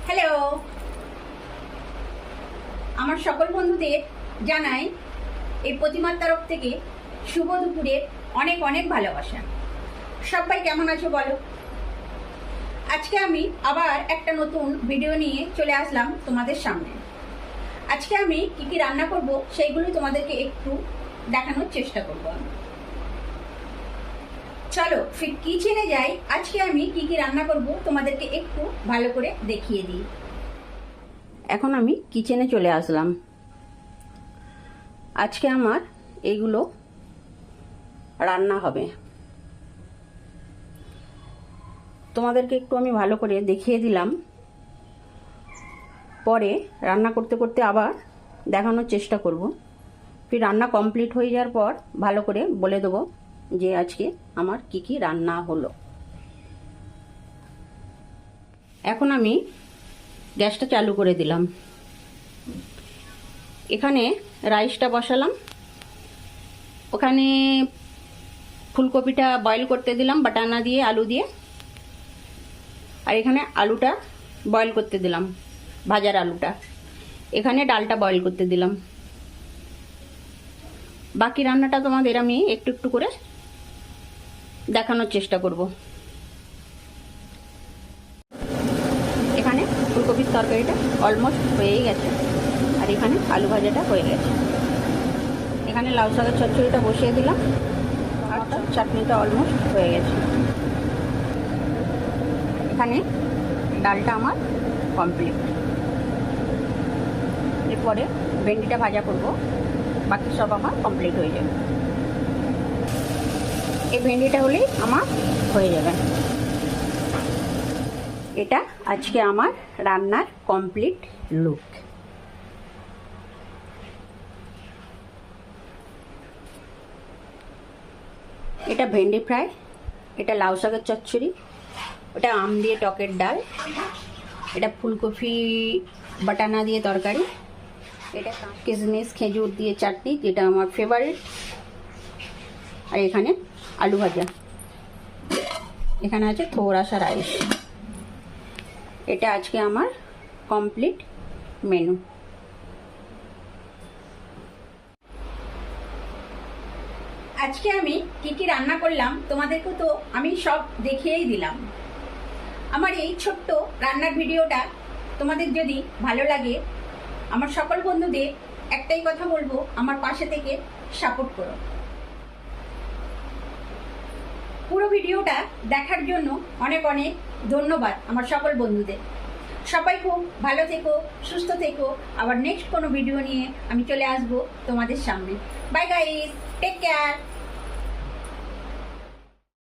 Hello, আমার সকল বন্ধুদের জানাই এই প্রতিমার তরফ থেকে শুভ দুপুরের অনেক অনেক ভালোবাসা। সবাই কেমন আছো বলো? আজকে আমি আবার একটা নতুন ভিডিও নিয়ে চলে আসলাম তোমাদের সামনে। আজকে আমি কি কি রান্না করব সেইগুলো তোমাদেরকে একটু দেখানোর চেষ্টা করব। চলো ফির কিচেনে যাই। আজকে আমি কি কি রান্না করব তোমাদেরকে একটু ভালো করে দেখিয়ে দিই। এখন আমি কিচেনে চলে আসলাম। আজকে আমার এইগুলো রান্না হবে, তোমাদেরকে একটু আমি ভালো করে দেখিয়ে দিলাম। পরে রান্না করতে করতে আবার দেখানোর চেষ্টা করব। ফির রান্না কমপ্লিট হয়ে যাওয়ার পর ভালো করে বলে দেবো যে আজকে আমার কি কি রান্না হলো। এখন আমি গ্যাসটা চালু করে দিলাম। এখানে রাইসটা বসালাম, ওখানে ফুলকপিটা বয়েল করতে দিলাম বাটানা দিয়ে, আলু দিয়ে। আর এখানে আলুটা বয়েল করতে দিলাম, ভাজার আলুটা। এখানে ডালটা বয়েল করতে দিলাম। বাকি রান্নাটা তোমাদের আমি একটু একটু করে দেখানোর চেষ্টা করব। এখানে ফুলকপির তরকারিটা অলমোস্ট হয়েই গেছে, আর এখানে আলু ভাজাটা হয়ে গেছে। এখানে লাউ শাকের চচ্চড়িটা বসিয়ে দিলাম, আর চাটনিটা অলমোস্ট হয়ে গেছে। এখানে ডালটা আমার কমপ্লিট। এরপরে ভেন্ডিটা ভাজা করব, বাকি সব আমার কমপ্লিট হয়ে যাবে। এই ভেন্ডিটা হলেই আমার হয়ে যাবে। এটা আজকে আমার রান্নার কমপ্লিট লুক। এটা ভেন্ডি ফ্রাই, এটা লাউ শাকের চচ্চড়ি, ওটা আম দিয়ে টকের ডাল, এটা ফুলকপি বাটানা দিয়ে তরকারি, এটা কিশমিশ খেজুর দিয়ে চাটনি যেটা আমার ফেভারিট, আর এখানে আলু ভাজা। এখানে আছে থোড়াসা রাইস। এটা আজকে আমার কমপ্লিট মেনু। আজকে আমি কি কি রান্না করলাম তোমাদেরকে তো আমি সব দেখিয়েই দিলাম। আমার এই ছোট্ট রান্নার ভিডিওটা তোমাদের যদি ভালো লাগে, আমার সকল বন্ধুদের একটাই কথা বলবো, আমার পাশে থেকে সাপোর্ট করো। পুরো ভিডিওটা দেখার জন্য অনেক অনেক ধন্যবাদ আমার সকল বন্ধুদের। সবাই খুব ভালো থেকো, সুস্থ থেকো। আবার নেক্সট কোনো ভিডিও নিয়ে আমি চলে আসবো তোমাদের সামনে। Bye guys, take care.